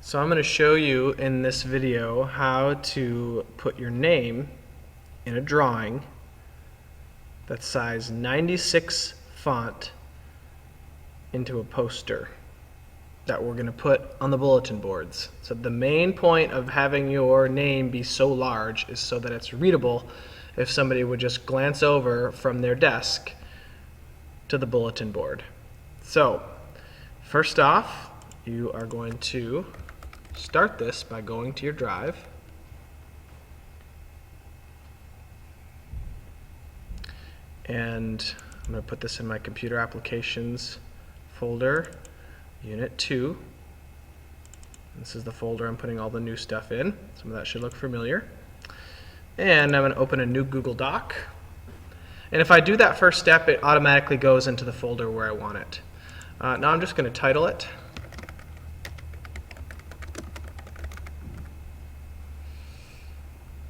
So I'm going to show you in this video how to put your name in a drawing that's size 96 font into a poster that we're going to put on the bulletin boards. So the main point of having your name be so large is so that it's readable if somebody would just glance over from their desk to the bulletin board. So first off, you are going to start this by going to your drive. And I'm going to put this in my computer applications folder, unit 2. This is the folder I'm putting all the new stuff in. Some of that should look familiar. And I'm going to open a new Google Doc. And if I do that first step, it automatically goes into the folder where I want it. Now I'm just going to title it.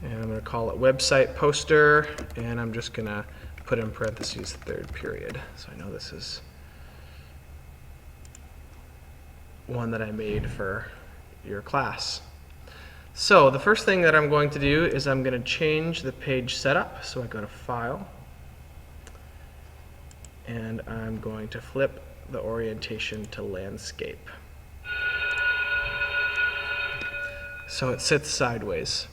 And I'm going to call it website poster, and I'm just going to put in parentheses third period. So I know this is one that I made for your class. So the first thing that I'm going to do is I'm going to change the page setup. So I go to File, and I'm going to flip the orientation to landscape. So it sits sideways.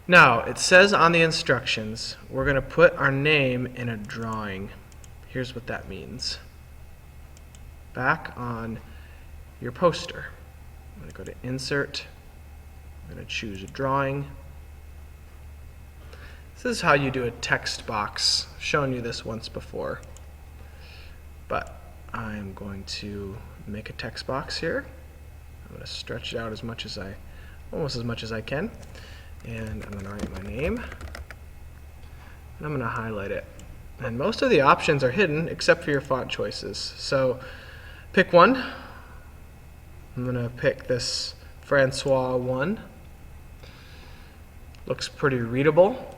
Now, it says on the instructions, we're going to put our name in a drawing. Here's what that means. Back on your poster, I'm going to go to Insert. I'm going to choose a drawing. This is how you do a text box. I've shown you this once before. But I'm going to make a text box here. I'm going to stretch it out almost as much as I can. And I'm going to write my name, and I'm going to highlight it. And most of the options are hidden except for your font choices. So pick one. I'm going to pick this Francois 1. Looks pretty readable.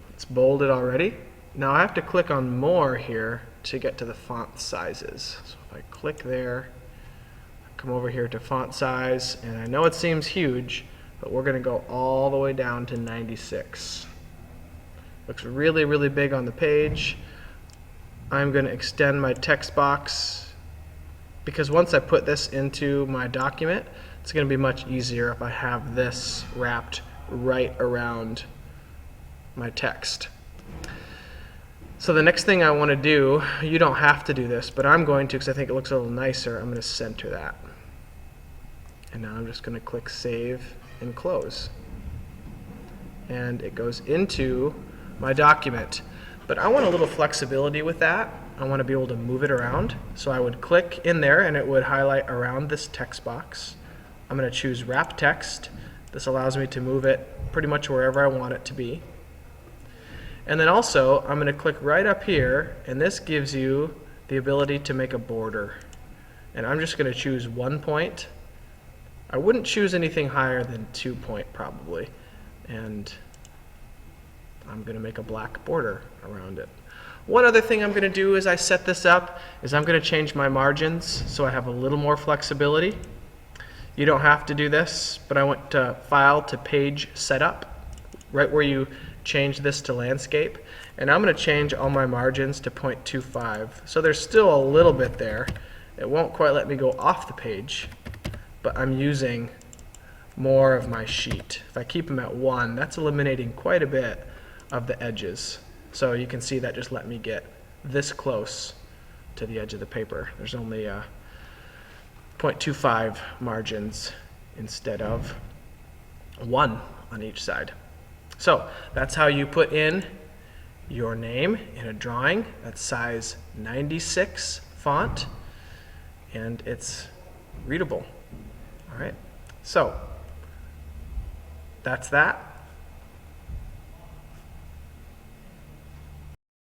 It's bolded already. Now I have to click on more here to get to the font sizes. So if I click there, come over here to font size, and I know it seems huge, but we're going to go all the way down to 96. Looks really, really big on the page. I'm going to extend my text box because once I put this into my document, it's going to be much easier if I have this wrapped right around my text. So the next thing I want to do, you don't have to do this, but I'm going to because I think it looks a little nicer. I'm going to center that. And now I'm just going to click Save and Close. And it goes into my document. But I want a little flexibility with that. I want to be able to move it around. So I would click in there and it would highlight around this text box. I'm going to choose Wrap Text. This allows me to move it pretty much wherever I want it to be. And then also I'm going to click right up here, and this gives you the ability to make a border. And I'm just going to choose 1 point. I wouldn't choose anything higher than 2 point probably, and I'm going to make a black border around it. One other thing I'm going to do as I set this up is I'm going to change my margins so I have a little more flexibility. You don't have to do this, but I went to File to Page Setup, right where you change this to landscape, and I'm going to change all my margins to 0.25. So there's still a little bit there. It won't quite let me go off the page, but I'm using more of my sheet. If I keep them at 1, that's eliminating quite a bit of the edges. So you can see that just let me get this close to the edge of the paper. There's only 0.25 margins instead of 1 on each side. So that's how you put in your name in a drawing that's size 96 font, and it's readable. All right, so that's that.